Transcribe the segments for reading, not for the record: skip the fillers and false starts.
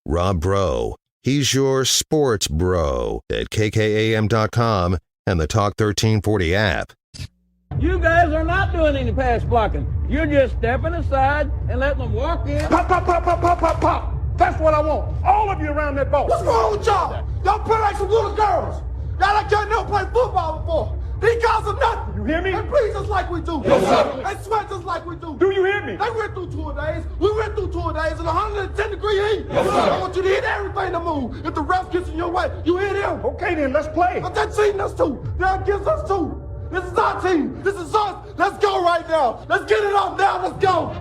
Rob Bro. He's your sports bro at KKAM.com and the Talk 1340 app. You guys are not doing any pass blocking. You're just stepping aside and letting them walk in. Pop, pop, pop, pop, pop, pop, pop. That's what I want. All of you around that ball. What's wrong with y'all? Y'all play like some little girls. Y'all like y'all never played football before. These guys are nothing. You hear me? They breathe just like we do. Yes, sir. They sweat just like we do. Do you hear me? They went through 2 days. We went through 2 days in 110-degree heat. Yes, sir. I want you to hit everything to move. If the ref gets in your way, you hit him. Okay, then, let's play. But they're cheating us too. They're against us too. This is our team. This is us. Let's go right now. Let's get it up now. Let's go.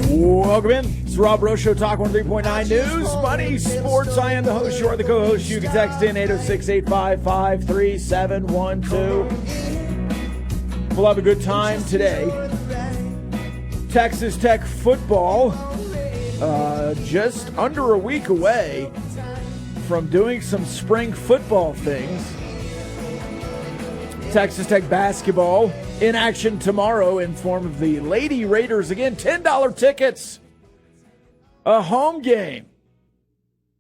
Welcome in. It's the Rob Bro Show, Talk 103.9 News, Money, Sports. I am the host. You are the co-host. You can text in 806-855-3712. We'll have a good time today. Texas Tech football just under a week away from doing some spring football things. Texas Tech basketball in action tomorrow in form of the Lady Raiders. Again, $10 tickets. A home game.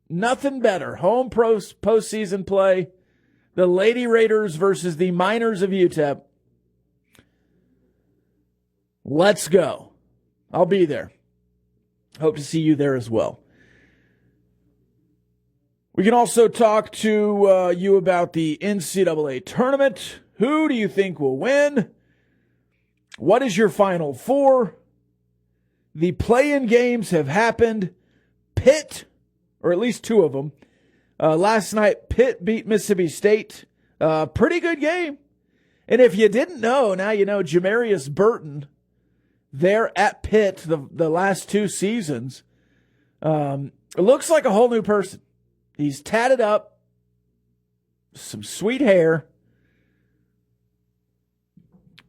Nothing better. Home postseason play. The Lady Raiders versus the Miners of UTEP. Let's go. I'll be there. Hope to see you there as well. We can also talk to you about the NCAA tournament. Who do you think will win? What is your Final Four? The play-in games have happened. Pitt, or at least 2 of them. Last night, Pitt beat Mississippi State. Pretty good game. And if you didn't know, now you know. Jamarius Burton, there at Pitt the last 2 seasons, looks like a whole new person. He's tatted up, some sweet hair,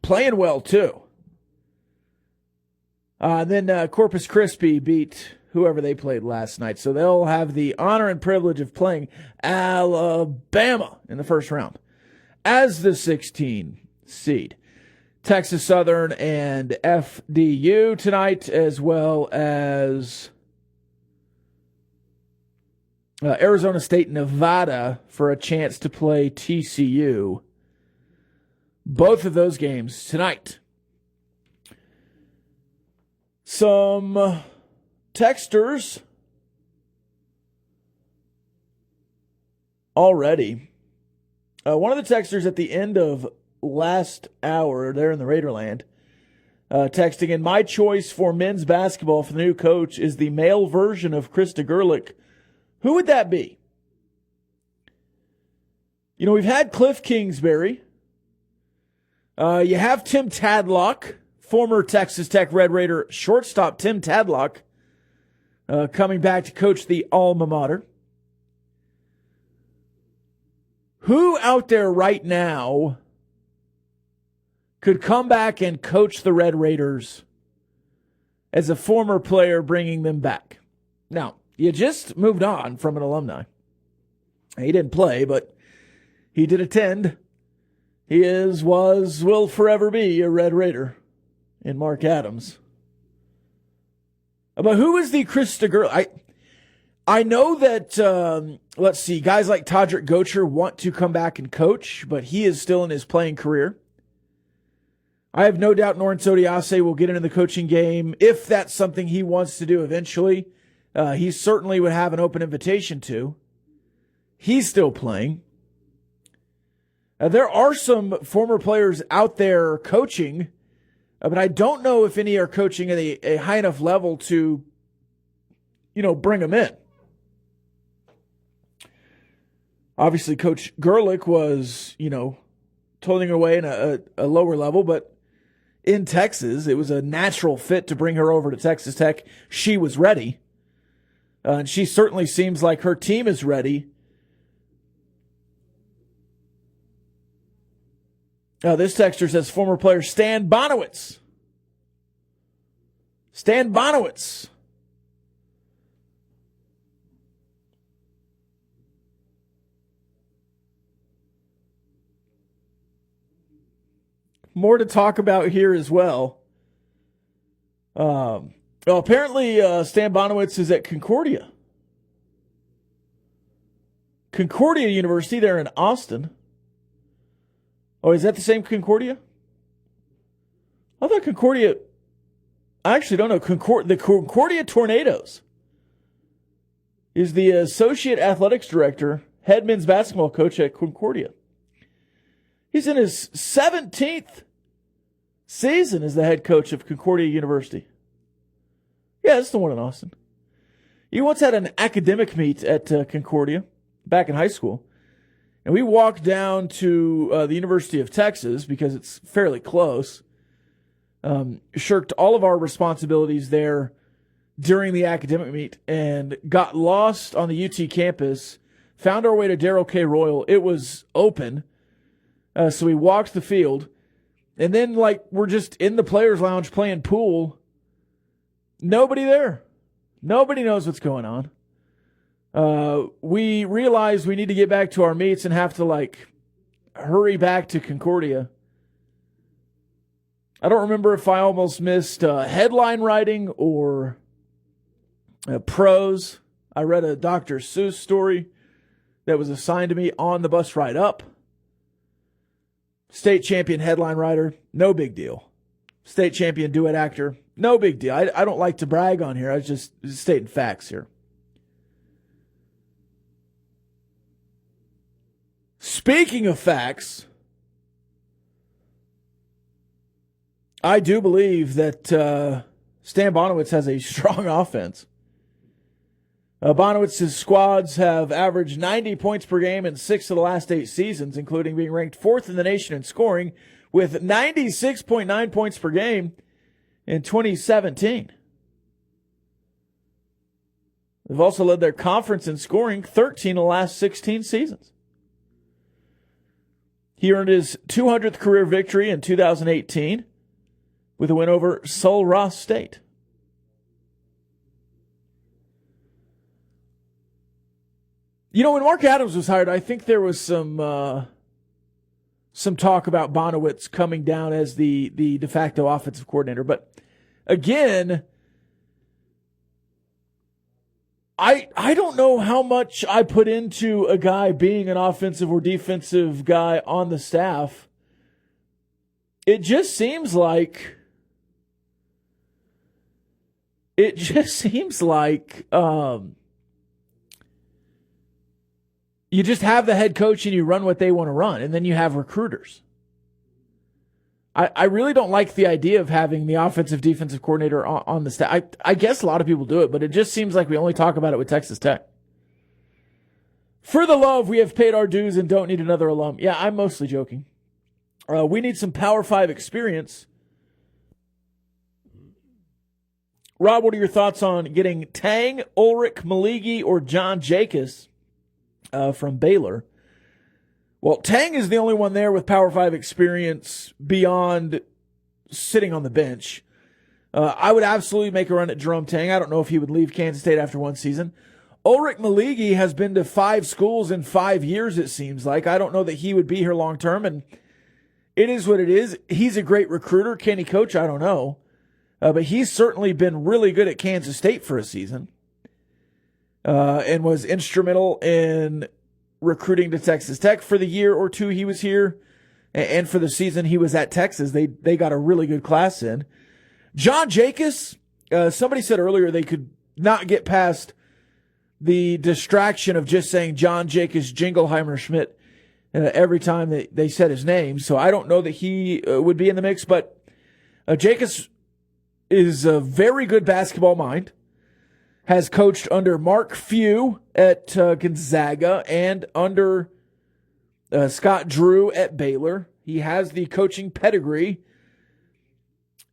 playing well too. Then Corpus Christi beat whoever they played last night. So they'll have the honor and privilege of playing Alabama in the first round as the 16 seed. Texas Southern and FDU tonight, as well as Arizona State, Nevada for a chance to play TCU. Both of those games tonight. Some texters already. One of the texters at the end of last hour, there in the Raiderland, texting in, my choice for men's basketball for the new coach is the male version of Krista Gerlich. Who would that be? You know, we've had Cliff Kingsbury. You have Tim Tadlock, former Texas Tech Red Raider shortstop Tim Tadlock, coming back to coach the alma mater. Who out there right now could come back and coach the Red Raiders as a former player, bringing them back? Now, you just moved on from an alumni. He didn't play, but he did attend. He will forever be a Red Raider in Mark Adams. But who is the Krista Gerlich? I know that, let's see, guys like Todrick Gocher want to come back and coach, but he is still in his playing career. I have no doubt Noren Sodiase will get into the coaching game if that's something he wants to do eventually. He certainly would have an open invitation to. He's still playing. There are some former players out there coaching, but I don't know if any are coaching at a high enough level to, bring them in. Obviously, Coach Gerlich was, toiling away in a lower level, but in Texas, it was a natural fit to bring her over to Texas Tech. She was ready. And she certainly seems like her team is ready. This texter says former player Stan Bonowitz. Stan Bonowitz. More to talk about here as well. Apparently Stan Bonowitz is at Concordia. Concordia University there in Austin. Oh, is that the same Concordia? I thought Concordia... I actually don't know. The Concordia Tornadoes is the associate athletics director, head men's basketball coach at Concordia. He's in his 17th season as the head coach of Concordia University. Yeah, that's the one in Austin. He once had an academic meet at Concordia back in high school. And we walked down to the University of Texas because it's fairly close. Shirked all of our responsibilities there during the academic meet and got lost on the UT campus. Found our way to Darrell K. Royal. It was open. So we walked the field. And then, we're just in the players' lounge playing pool. Nobody there. Nobody knows what's going on. We realized we need to get back to our meets and have to, hurry back to Concordia. I don't remember if I almost missed headline writing or prose. I read a Dr. Seuss story that was assigned to me on the bus ride up. State champion headline writer, no big deal. State champion duet actor, no big deal. I don't like to brag on here. I was just stating facts here. Speaking of facts, I do believe that Stan Bonowitz has a strong offense. Bonowitz's squads have averaged 90 points per game in 6 of the last 8 seasons, including being ranked 4th in the nation in scoring with 96.9 points per game in 2017. They've also led their conference in scoring 13 of the last 16 seasons. He earned his 200th career victory in 2018 with a win over Sul Ross State. You know, when Mark Adams was hired, I think there was some talk about Bonowitz coming down as the de facto offensive coordinator. But again, I don't know how much I put into a guy being an offensive or defensive guy on the staff. It just seems like you just have the head coach and you run what they want to run, and then you have recruiters. I really don't like the idea of having the offensive defensive coordinator on the staff. I guess a lot of people do it, but it just seems like we only talk about it with Texas Tech. For the love, we have paid our dues and don't need another alum. Yeah, I'm mostly joking. We need some Power 5 experience. Rob, what are your thoughts on getting Tang, Ulrich Maligi, or John Jacobs from Baylor? Well, Tang is the only one there with Power 5 experience beyond sitting on the bench. I would absolutely make a run at Jerome Tang. I don't know if he would leave Kansas State after one season. Ulrich Maligi has been to 5 schools in 5 years, it seems like. I don't know that he would be here long term, and it is what it is. He's a great recruiter. Can he coach? I don't know. But he's certainly been really good at Kansas State for a season and was instrumental in recruiting to Texas Tech for the year or two he was here, and for the season he was at Texas. They got a really good class in. John Jacobs, somebody said earlier they could not get past the distraction of just saying John Jacobs Jingleheimer Schmidt every time they said his name. So I don't know that he would be in the mix, but Jacobs is a very good basketball mind. Has coached under Mark Few at Gonzaga and under Scott Drew at Baylor. He has the coaching pedigree.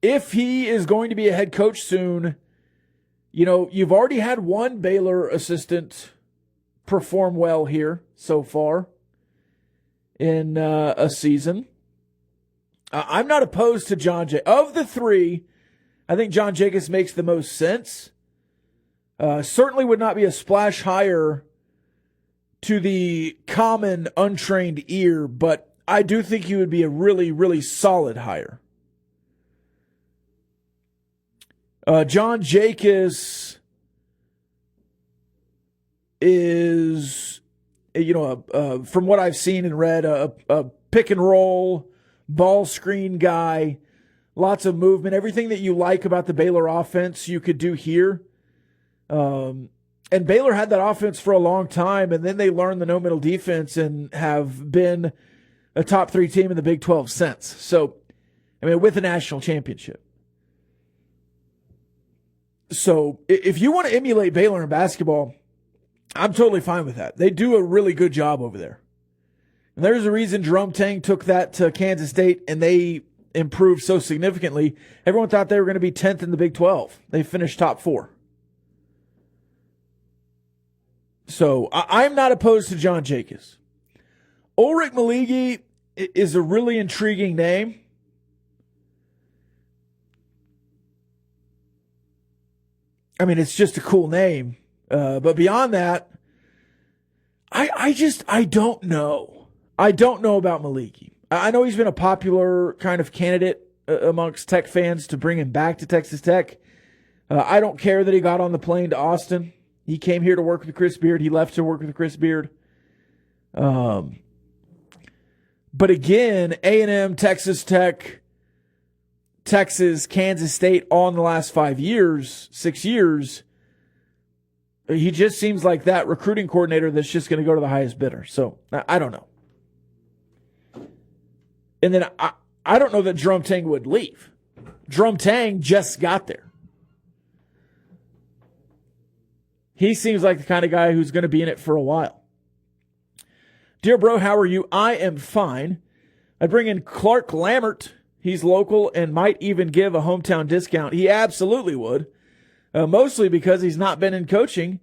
If he is going to be a head coach soon, You've already had one Baylor assistant perform well here so far in a season. I'm not opposed to John Jacobs. Of the three, I think John Jacobs makes the most sense. Certainly would not be a splash hire to the common untrained ear, but I do think he would be a really, really solid hire. John Jacobs is, from what I've seen and read, a pick and roll, ball screen guy, lots of movement. Everything that you like about the Baylor offense, you could do here. And Baylor had that offense for a long time, and then they learned the no-middle defense and have been a top 3 team in the Big 12 since. So, with a national championship. So, if you want to emulate Baylor in basketball, I'm totally fine with that. They do a really good job over there. And there's a reason Jerome Tang took that to Kansas State, and they improved so significantly. Everyone thought they were going to be 10th in the Big 12. They finished top 4. So, I'm not opposed to John Jacobs. Ulrich Maligi is a really intriguing name. It's just a cool name. But beyond that, I don't know. I don't know about Maligi. I know he's been a popular kind of candidate amongst Tech fans to bring him back to Texas Tech. I don't care that he got on the plane to Austin. He came here to work with Chris Beard. He left to work with Chris Beard. But again, A&M, Texas Tech, Texas, Kansas State, all in the last 6 years, he just seems like that recruiting coordinator that's just going to go to the highest bidder. So, I don't know. And then I don't know that Jerome Tang would leave. Jerome Tang just got there. He seems like the kind of guy who's going to be in it for a while. Dear bro, how are you? I am fine. I'd bring in Clark Lammert. He's local and might even give a hometown discount. He absolutely would. Mostly because he's not been in coaching.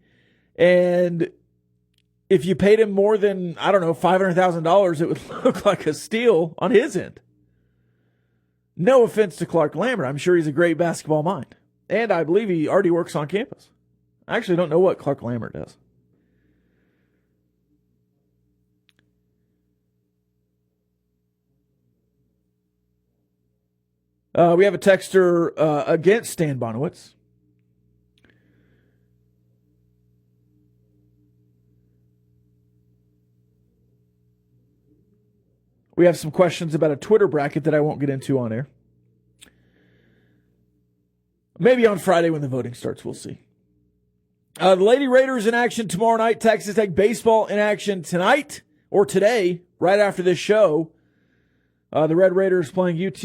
And if you paid him more than, $500,000, it would look like a steal on his end. No offense to Clark Lammert. I'm sure he's a great basketball mind. And I believe he already works on campus. I actually don't know what Clark Lammert does. We have a texter against Stan Bonowitz. We have some questions about a Twitter bracket that I won't get into on air. Maybe on Friday when the voting starts, we'll see. The Lady Raiders in action tomorrow night. Texas Tech baseball in action tonight or today, right after this show. The Red Raiders playing UT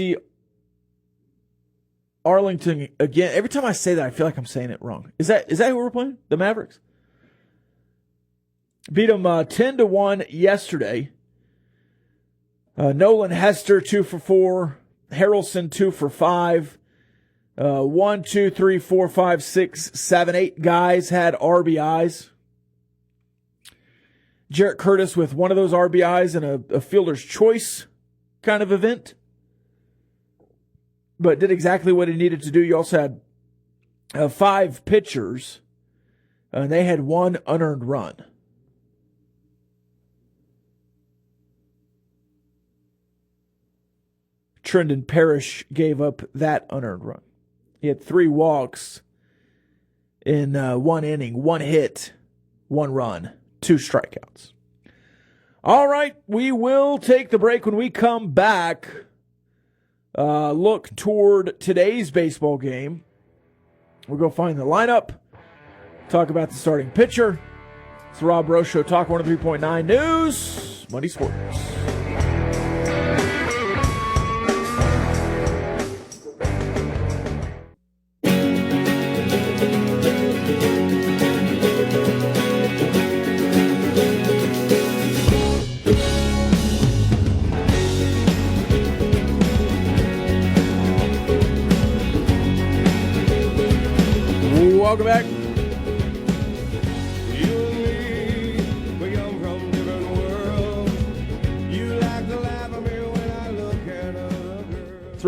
Arlington again. Every time I say that, I feel like I'm saying it wrong. Is that who we're playing? The Mavericks? Beat them 10-1 yesterday. Nolan Hester 2 for 4. Harrelson 2 for 5. 1, 2, 3, 4, 5, 6, 7, 8 guys had RBIs. Jarrett Curtis with one of those RBIs in a fielder's choice kind of event. But did exactly what he needed to do. You also had 5 pitchers, and they had 1 unearned run. Trendon Parrish gave up that unearned run. He had 3 walks in 1 inning, 1 hit, 1 run, 2 strikeouts. All right, we will take the break. When we come back, look toward today's baseball game. We'll go find the lineup, talk about the starting pitcher. It's the Rob Rose Show, Talk 103.9 News, Money Sports. Welcome back.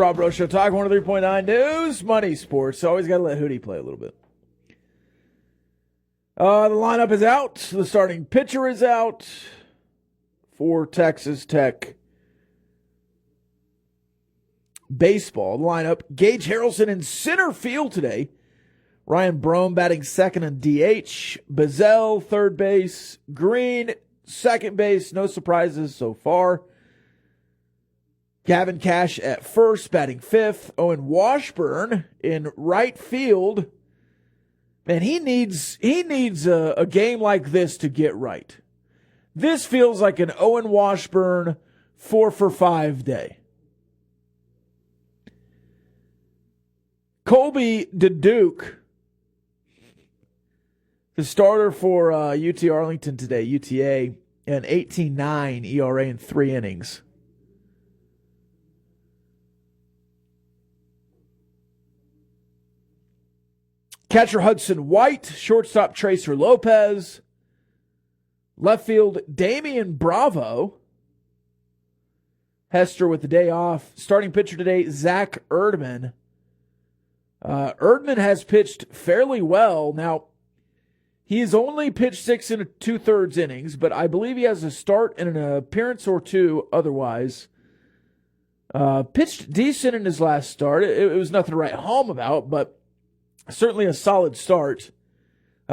Rob Rose Show. Talk 103.9 News, Money, Sports. Always got to let Hootie play a little bit. The lineup is out. The starting pitcher is out for Texas Tech baseball. The lineup, Gage Harrelson in center field today. Ryan Brome batting second and DH. Bazell, third base. Green, second base. No surprises so far. Gavin Cash at first, batting fifth. Owen Washburn in right field. Man, he needs a game like this to get right. This feels like an Owen Washburn 4-for-5 day. Colby DeDuke, the starter for UT Arlington today, UTA, an 18.9 ERA in 3 innings. Catcher Hudson White, shortstop Tracer Lopez, left field Damian Bravo, Hester with the day off. Starting pitcher today, Zach Erdman. Erdman has pitched fairly well. Now, he has only pitched 6 2/3 innings, but I believe he has a start and an appearance or two otherwise. Pitched decent in his last start. It was nothing to write home about, but certainly a solid start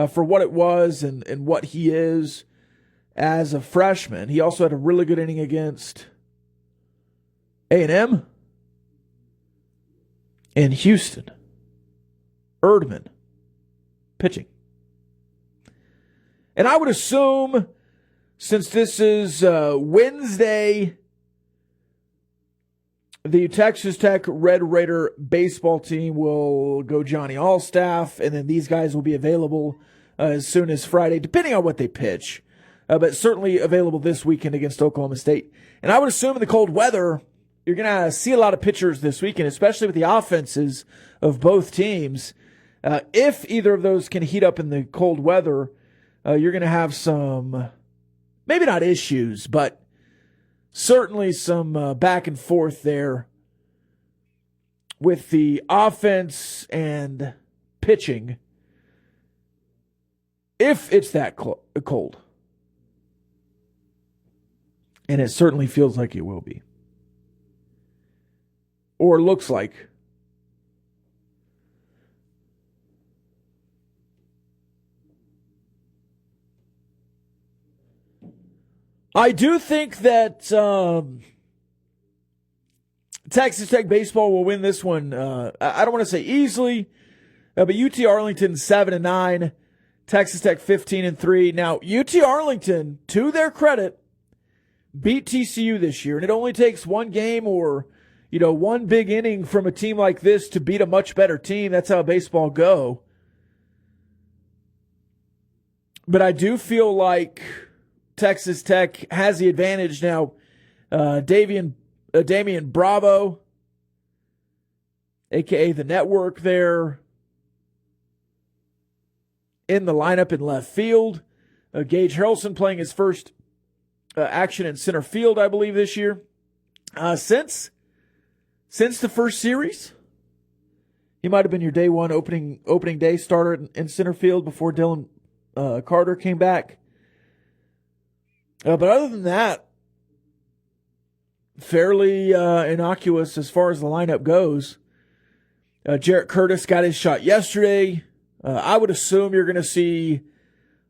for what it was and what he is as a freshman. He also had a really good inning against A&M and Houston. Erdman pitching. And I would assume, since this is Wednesday, the Texas Tech Red Raider baseball team will go Johnny Allstaff, and then these guys will be available as soon as Friday, depending on what they pitch, but certainly available this weekend against Oklahoma State. And I would assume in the cold weather, you're going to see a lot of pitchers this weekend, especially with the offenses of both teams. If either of those can heat up in the cold weather, you're going to have some, maybe not issues, but certainly some back and forth there with the offense and pitching if it's that cold. And it certainly feels like it will be. Or looks like. I do think that Texas Tech baseball will win this one. I don't want to say easily, but UT Arlington 7-9, Texas Tech 15-3. Now UT Arlington, to their credit, beat TCU this year, and it only takes one game or one big inning from a team like this to beat a much better team. That's how baseball go. But I do feel like Texas Tech has the advantage now. Damian Bravo, a.k.a. the network there, in the lineup in left field. Gage Harrelson playing his first action in center field, I believe, this year. Since the first series, he might have been your day one opening day starter in center field before Dylan Carter came back. But other than that, fairly innocuous as far as the lineup goes. Jarrett Curtis got his shot yesterday. I would assume you're going to see,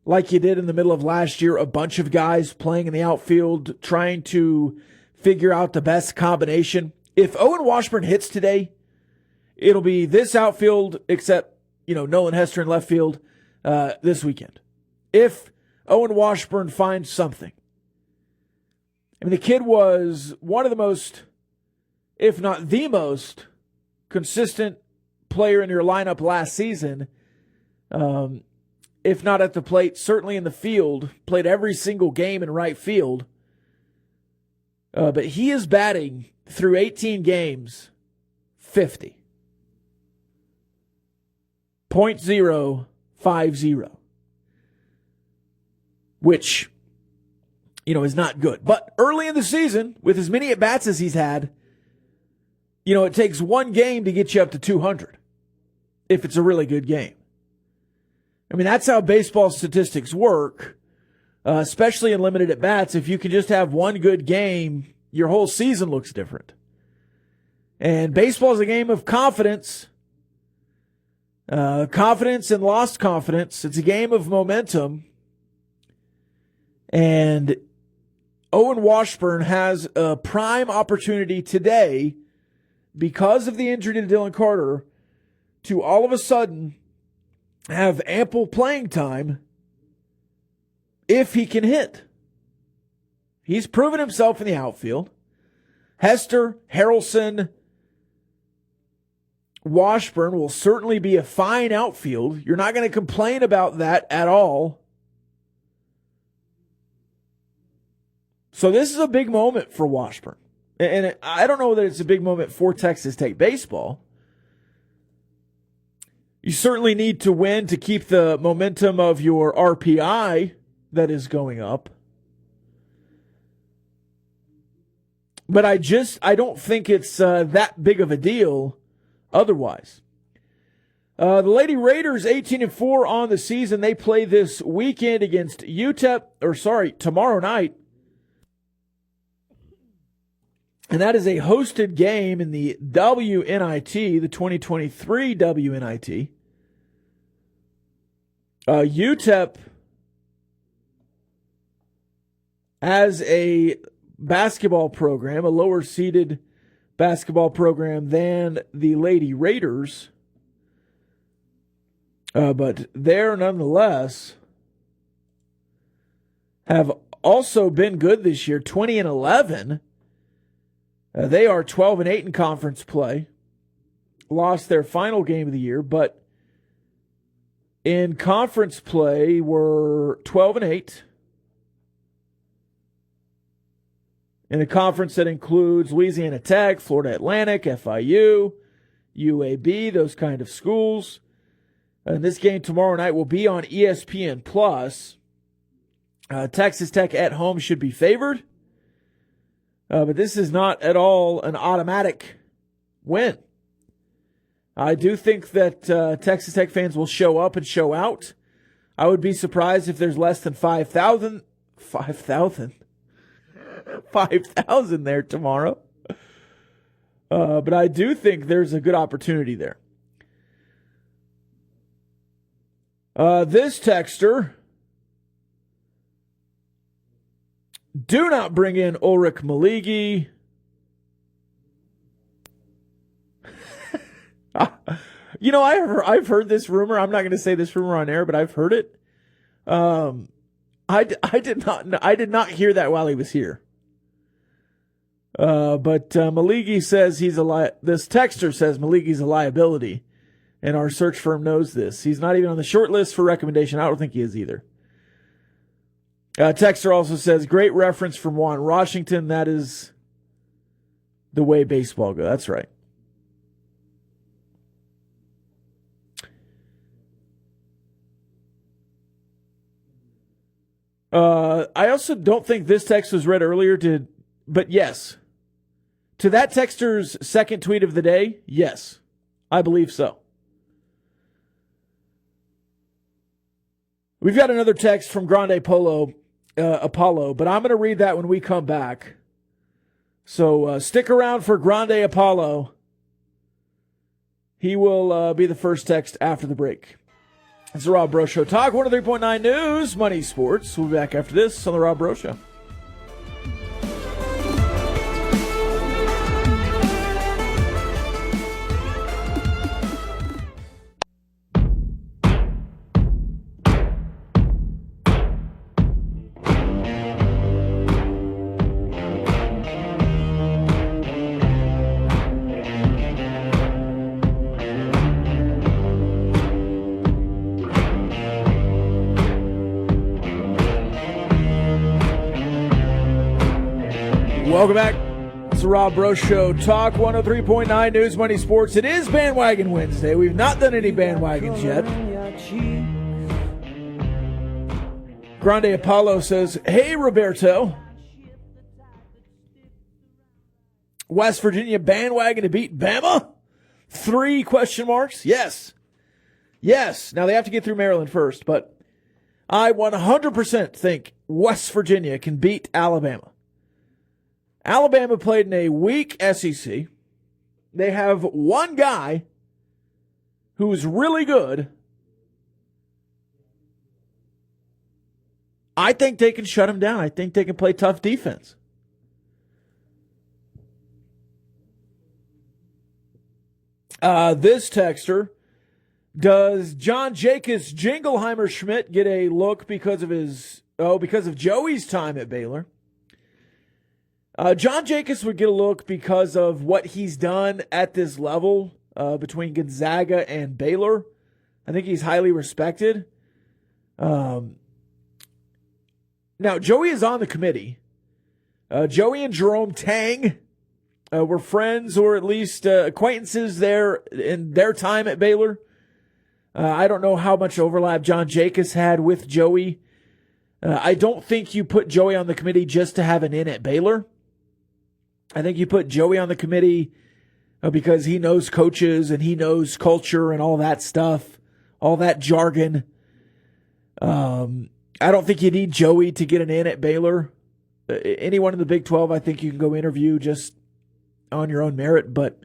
like you did in the middle of last year, a bunch of guys playing in the outfield, trying to figure out the best combination. If Owen Washburn hits today, it'll be this outfield, except, Nolan Hester in left field this weekend. If Owen Washburn finds something. I mean, the kid was one of the most, if not the most, consistent player in your lineup last season. If not at the plate, certainly in the field. Played every single game in right field. But he is batting through 18 games, 50. .050. Which, is not good. But early in the season, with as many at-bats as he's had, it takes one game to get you up to 200 if it's a really good game. I mean, that's how baseball statistics work, especially in limited at-bats. If you can just have one good game, your whole season looks different. And baseball is a game of confidence. Confidence and lost confidence. It's a game of momentum. And Owen Washburn has a prime opportunity today, because of the injury to Dylan Carter, to all of a sudden have ample playing time if he can hit. He's proven himself in the outfield. Hester, Harrelson, Washburn will certainly be a fine outfield. You're not going to complain about that at all. So this is a big moment for Washburn. And I don't know that it's a big moment for Texas Tech baseball. You certainly need to win to keep the momentum of your RPI that is going up. But I don't think it's that big of a deal otherwise. The Lady Raiders 18-4 on the season. They play this weekend against tomorrow night. And that is a hosted game in the WNIT, the 2023 WNIT. UTEP as a basketball program, a lower-seeded basketball program than the Lady Raiders. But they're nonetheless have also been good this year, 20-11. They are 12-8 in conference play. Lost their final game of the year, but in conference play were 12-8. In a conference that includes Louisiana Tech, Florida Atlantic, FIU, UAB, those kind of schools. And this game tomorrow night will be on ESPN+. Texas Tech at home should be favored. But this is not at all an automatic win. I do think that Texas Tech fans will show up and show out. I would be surprised if there's less than 5,000 there tomorrow. But I do think there's a good opportunity there. This texter: do not bring in Ulrich Maligi. I've heard this rumor. I'm not going to say this rumor on air, but I've heard it. I did not hear that while he was here. But Maligi says this texter says Maligi's a liability, and our search firm knows this. He's not even on the short list for recommendation. I don't think he is either. Texter also says, great reference from Juan Washington. That is the way baseball goes. That's right. I also don't think this text was read earlier, but yes. To that texter's second tweet of the day, yes, I believe so. We've got another text from Grande Apollo, but I'm going to read that when we come back. So stick around for Grande Apollo. He will be the first text after the break. It's the Rob Breaux Show. Talk 103.9 News, Money Sports. We'll be back after this on the Rob Breaux Show. Welcome back. It's the Rob Breaux Show. Talk 103.9 News, Money Sports. It is Bandwagon Wednesday. We've not done any bandwagons yet. Grande Apollo says, hey, Roberto. West Virginia bandwagon to beat Bama? 3 question marks? Yes. Yes. Now they have to get through Maryland first, but I 100% think West Virginia can beat Alabama. Alabama played in a weak SEC. They have one guy who's really good. I think they can shut him down. I think they can play tough defense. This texter, does John Jacobs Jingleheimer Schmidt get a look because of Joey's time at Baylor? John Jacobs would get a look because of what he's done at this level between Gonzaga and Baylor. I think he's highly respected. Now, Joey is on the committee. Joey and Jerome Tang were friends or at least acquaintances there in their time at Baylor. I don't know how much overlap John Jacobs had with Joey. I don't think you put Joey on the committee just to have an in at Baylor. I think you put Joey on the committee because he knows coaches and he knows culture and all that stuff, all that jargon. I don't think you need Joey to get an in at Baylor. Anyone in the Big 12, I think you can go interview just on your own merit. But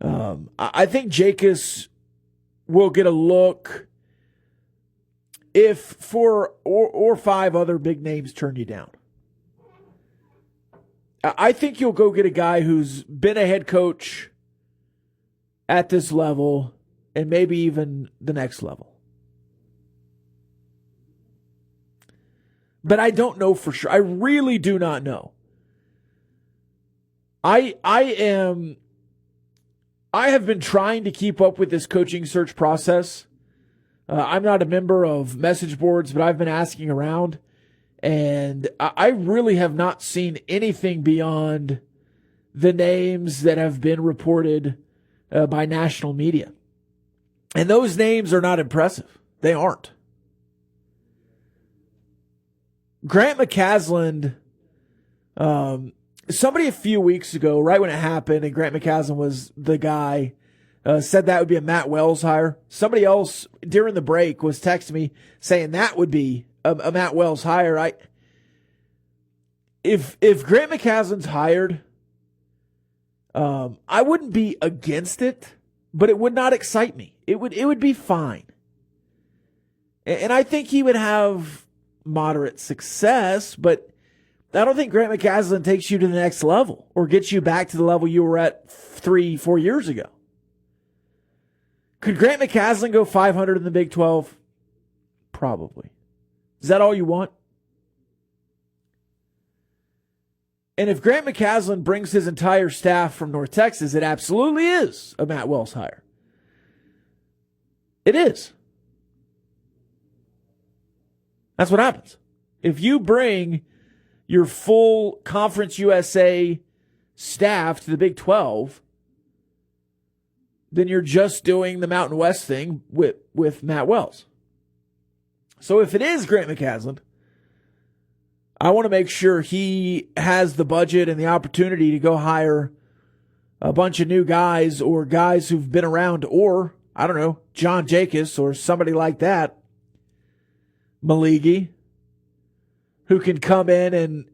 I think Jacobs will get a look if 4 or 5 other big names turn you down. I think you'll go get a guy who's been a head coach at this level and maybe even the next level. But I don't know for sure. I really do not know. I have been trying to keep up with this coaching search process. I'm not a member of message boards, but I've been asking around. And I really have not seen anything beyond the names that have been reported by national media. And those names are not impressive. They aren't. Grant McCasland, somebody a few weeks ago, right when it happened, and Grant McCasland was the guy, said that would be a Matt Wells hire. Somebody else during the break was texting me saying that would be a Matt Wells hire. If Grant McCasland's hired, I wouldn't be against it, but it would not excite me. It would be fine. And I think he would have moderate success, but I don't think Grant McCasland takes you to the next level or gets you back to the level you were at 3-4 years ago. Could Grant McCasland go 500 in the Big 12? Probably. Is that all you want? And if Grant McCasland brings his entire staff from North Texas, it absolutely is a Matt Wells hire. It is. That's what happens. If you bring your full Conference USA staff to the Big 12, then you're just doing the Mountain West thing with Matt Wells. So if it is Grant McCasland, I want to make sure he has the budget and the opportunity to go hire a bunch of new guys or guys who've been around, or, I don't know, John Jacobs or somebody like that, Maligi, who can come in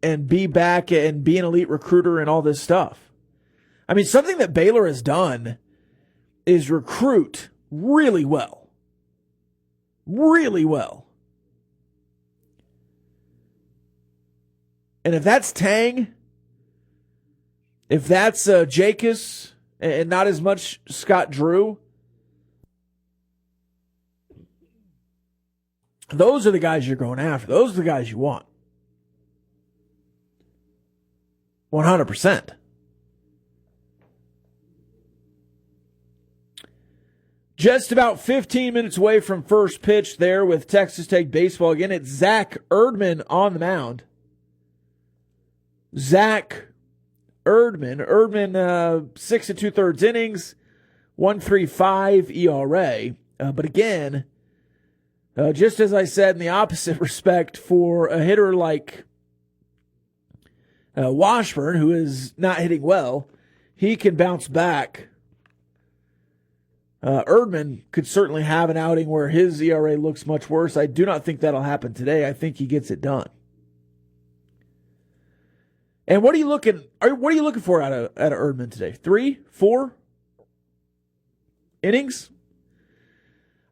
and be back and be an elite recruiter and all this stuff. I mean, something that Baylor has done is recruit really well. Really well. And if that's Tang, if that's Jacobs, and not as much Scott Drew, those are the guys you're going after. Those are the guys you want. 100%. Just about 15 minutes away from first pitch there with Texas Tech baseball. Again, it's Zach Erdman on the mound. Zach Erdman. Erdman, 6 2/3 innings, 1.35 ERA. But again, just as I said in the opposite respect for a hitter like Washburn, who is not hitting well, he can bounce back. Erdman could certainly have an outing where his ERA looks much worse. I do not think that'll happen today. I think he gets it done. And what are you looking for out of Erdman today? 3, 4 innings?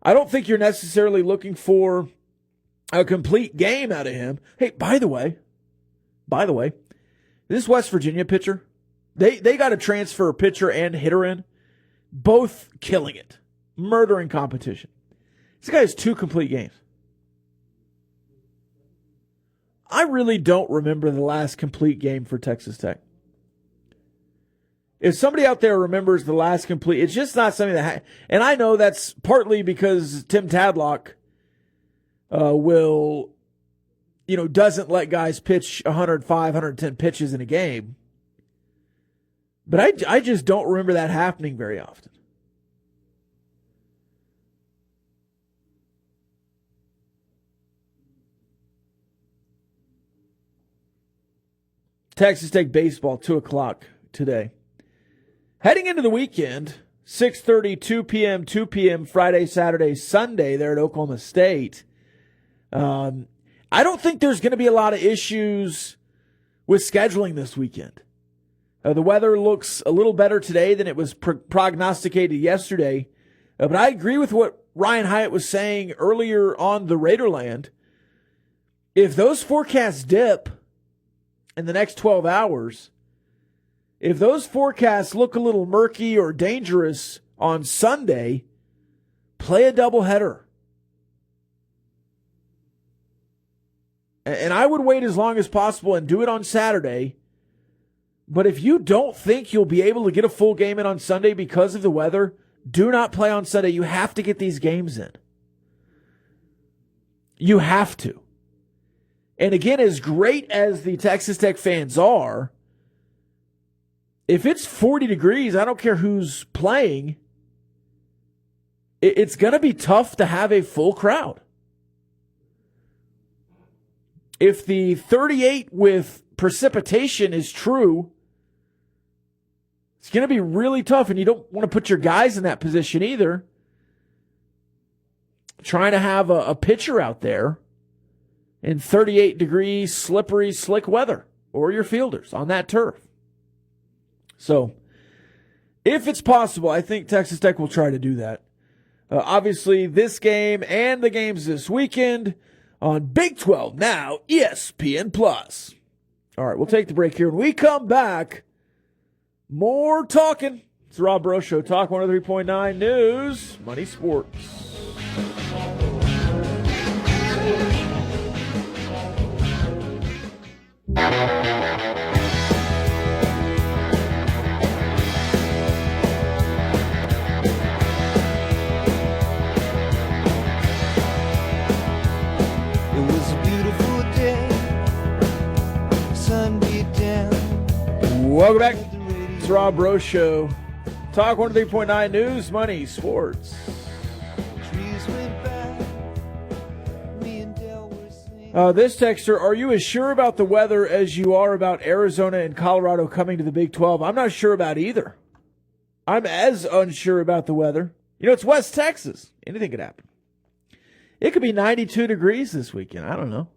I don't think you're necessarily looking for a complete game out of him. Hey, by the way, this West Virginia pitcher, they got a transfer pitcher and hitter in, both killing it, murdering competition. This guy has 2 complete games. I really don't remember the last complete game for Texas Tech. If somebody out there remembers the last complete, it's just not something that, and I know that's partly because Tim Tadlock doesn't let guys pitch 105, 110 pitches in a game. But I just don't remember that happening very often. Texas Tech baseball, 2 o'clock today. Heading into the weekend, 6:30, 2 p.m., 2 p.m., Friday, Saturday, Sunday there at Oklahoma State. I don't think there's going to be a lot of issues with scheduling this weekend. The weather looks a little better today than it was prognosticated yesterday. But I agree with what Ryan Hyatt was saying earlier on the Raiderland. If those forecasts dip in the next 12 hours, if those forecasts look a little murky or dangerous on Sunday, play a doubleheader. And I would wait as long as possible and do it on Saturday. But if you don't think you'll be able to get a full game in on Sunday because of the weather, do not play on Sunday. You have to get these games in. You have to. And again, as great as the Texas Tech fans are, if it's 40 degrees, I don't care who's playing, it's going to be tough to have a full crowd. If the 38 with precipitation is true, it's going to be really tough, and you don't want to put your guys in that position either. Trying to have a pitcher out there in 38 degrees, slippery, slick weather, or your fielders on that turf. So, if it's possible, I think Texas Tech will try to do that. Obviously, this game and the games this weekend on Big 12 Now, ESPN+. All right, we'll take the break here. When we come back, more talking. It's the Rob Breaux Show, Talk 103.9 News, Money Sports. Welcome back. It's the Rob Breaux Show. Talk 103.9 News, Money, Sports. This texter, are you as sure about the weather as you are about Arizona and Colorado coming to the Big 12? I'm not sure about either. I'm as unsure about the weather. You know, it's West Texas. Anything could happen. It could be 92 degrees this weekend. I don't know.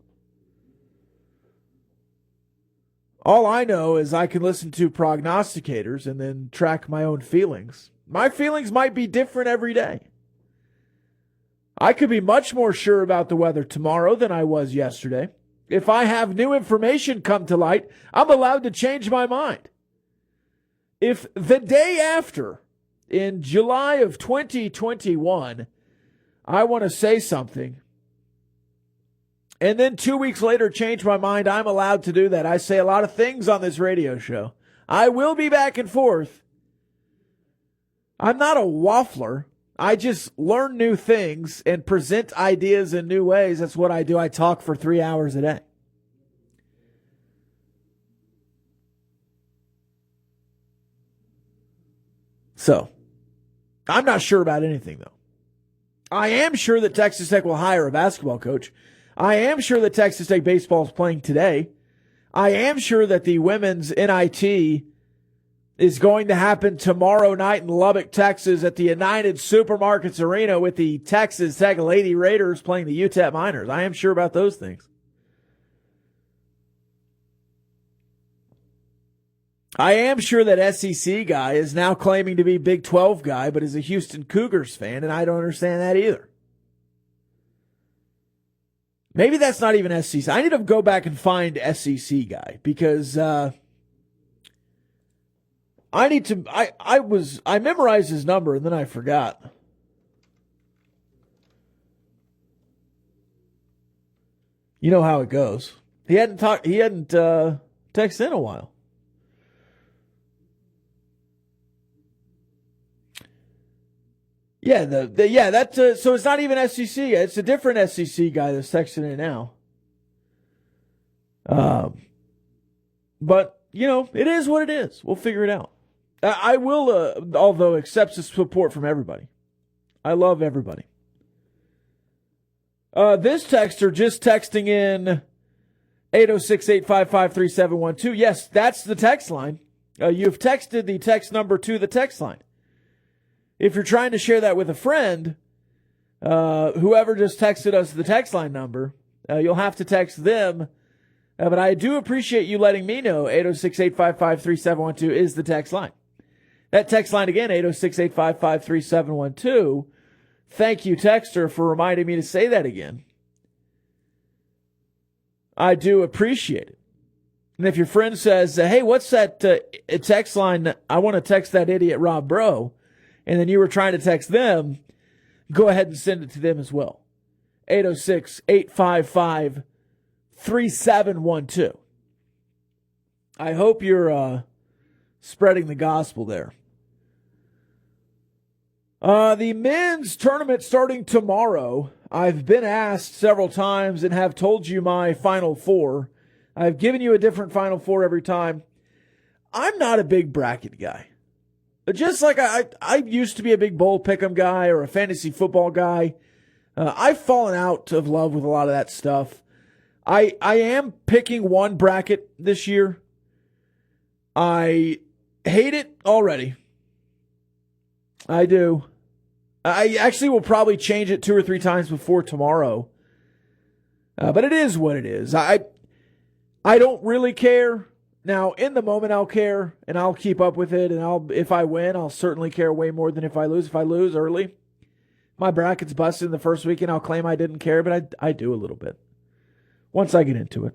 All I know is I can listen to prognosticators and then track my own feelings. My feelings might be different every day. I could be much more sure about the weather tomorrow than I was yesterday. If I have new information come to light, I'm allowed to change my mind. If the day after, in July of 2021, I want to say something, and then 2 weeks later change my mind, I'm allowed to do that. I say a lot of things on this radio show. I will be back and forth. I'm not a waffler. I just learn new things and present ideas in new ways. That's what I do. I talk for 3 hours a day. So, I'm not sure about anything, though. I am sure that Texas Tech will hire a basketball coach. I am sure that Texas Tech baseball is playing today. I am sure that the women's NIT is going to happen tomorrow night in Lubbock, Texas at the United Supermarkets Arena with the Texas Tech Lady Raiders playing the UTEP Miners. I am sure about those things. I am sure that SEC guy is now claiming to be Big 12 guy, but is a Houston Cougars fan, and I don't understand that either. Maybe that's not even SEC. I need to go back and find SEC guy because I memorized his number and then I forgot. You know how it goes. He hadn't texted in a while. Yeah, so it's not even SEC. It's a different SEC guy that's texting in now. But, it is what it is. We'll figure it out. I will, although, accept support from everybody. I love everybody. This texter just texting in 806-855-3712. Yes, that's the text line. You've texted the text number to the text line. If you're trying to share that with a friend, whoever just texted us the text line number, you'll have to text them. But I do appreciate you letting me know 806-855-3712 is the text line. That text line again, 806-855-3712. Thank you, texter, for reminding me to say that again. I do appreciate it. And if your friend says, hey, what's that text line? I want to text that idiot Rob Bro. And then you were trying to text them, go ahead and send it to them as well. 806-855-3712. I hope you're spreading the gospel there. The men's tournament starting tomorrow. I've been asked several times and have told you my Final Four. I've given you a different Final Four every time. I'm not a big bracket guy. Just like I used to be a big bowl pick'em guy or a fantasy football guy. I've fallen out of love with a lot of that stuff. I am picking one bracket this year. I hate it already. I do. I actually will probably change it 2 or 3 times before tomorrow. But it is what it is. I don't really care. Now, in the moment, I'll care, and I'll keep up with it, and if I win, I'll certainly care way more than if I lose. If I lose early, my bracket's busted in the first week, and I'll claim I didn't care, but I do a little bit once I get into it.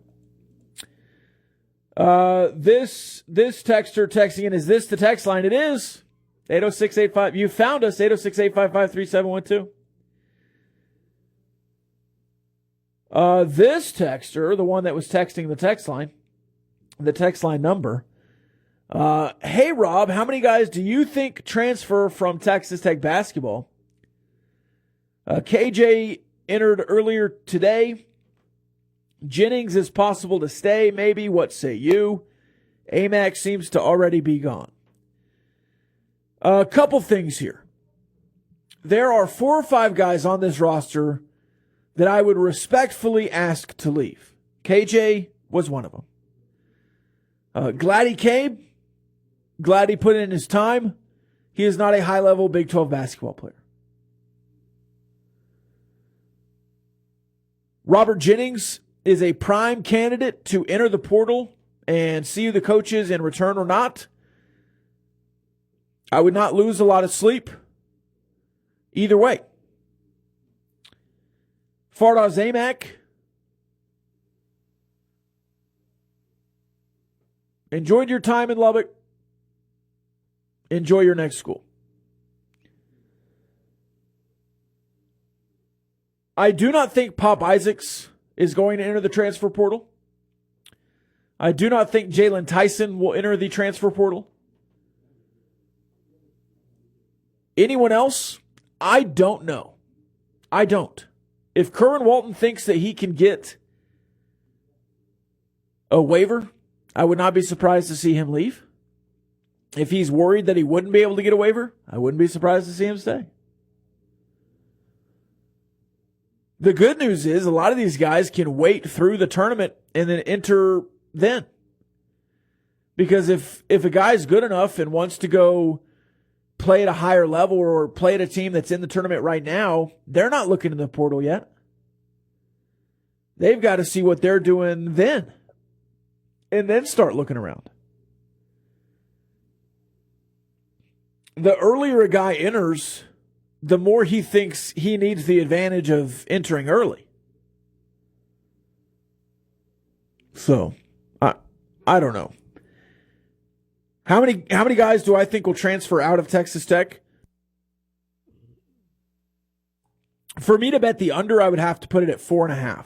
This texter texting in, is this the text line? It is. 806-85. You found us, 806-855-3712. This texter, the one that was texting the text line number. Hey, Rob, how many guys do you think transfer from Texas Tech basketball? KJ entered earlier today. Jennings is possible to stay, maybe. What say you? Amac seems to already be gone. A couple things here. There are 4 or 5 guys on this roster that I would respectfully ask to leave. KJ was one of them. Glad he came. Glad he put in his time. He is not a high-level Big 12 basketball player. Robert Jennings is a prime candidate to enter the portal and see who the coach is in return or not. I would not lose a lot of sleep either way. Fardaws Aimaq, enjoyed your time in Lubbock. Enjoy your next school. I do not think Pop Isaacs is going to enter the transfer portal. I do not think Jalen Tyson will enter the transfer portal. Anyone else? I don't know. I don't. If Kerwin Walton thinks that he can get a waiver, I would not be surprised to see him leave. If he's worried that he wouldn't be able to get a waiver, I wouldn't be surprised to see him stay. The good news is a lot of these guys can wait through the tournament and then enter then. Because if a guy's good enough and wants to go play at a higher level or play at a team that's in the tournament right now, they're not looking in the portal yet. They've got to see what they're doing then and then start looking around. The earlier a guy enters, the more he thinks he needs the advantage of entering early. So, I don't know. How many guys do I think will transfer out of Texas Tech? For me to bet the under, I would have to put it at 4.5.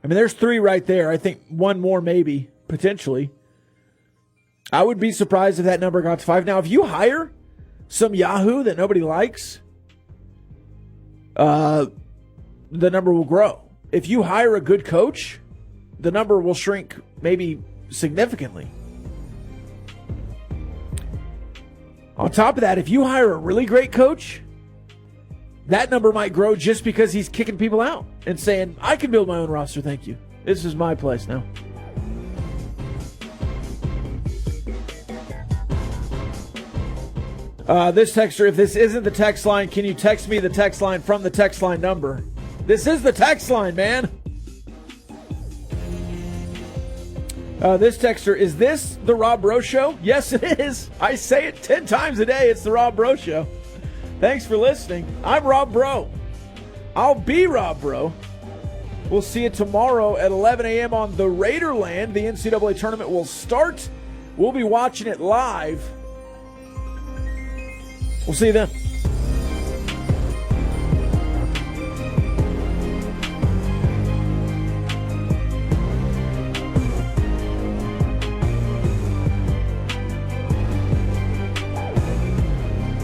I mean, there's 3 right there. I think one more maybe, potentially. I would be surprised if that number got to 5. Now, if you hire some Yahoo that nobody likes, the number will grow. If you hire a good coach, the number will shrink maybe significantly. On top of that, if you hire a really great coach, that number might grow just because he's kicking people out and saying, I can build my own roster, thank you. This is my place now. This texter, if this isn't the text line, can you text me the text line from the text line number? This is the text line, man. This texter, is this the Rob Bro Show? Yes, it is. I say it 10 times a day. It's the Rob Bro Show. Thanks for listening. I'm Rob Bro. I'll be Rob Bro. We'll see you tomorrow at 11 a.m. on the Raiderland. The NCAA tournament will start. We'll be watching it live. We'll see you then.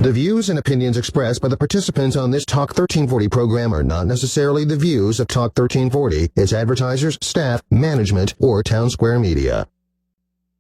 The views and opinions expressed by the participants on this Talk 1340 program are not necessarily the views of Talk 1340, its advertisers, staff, management, or Town Square Media.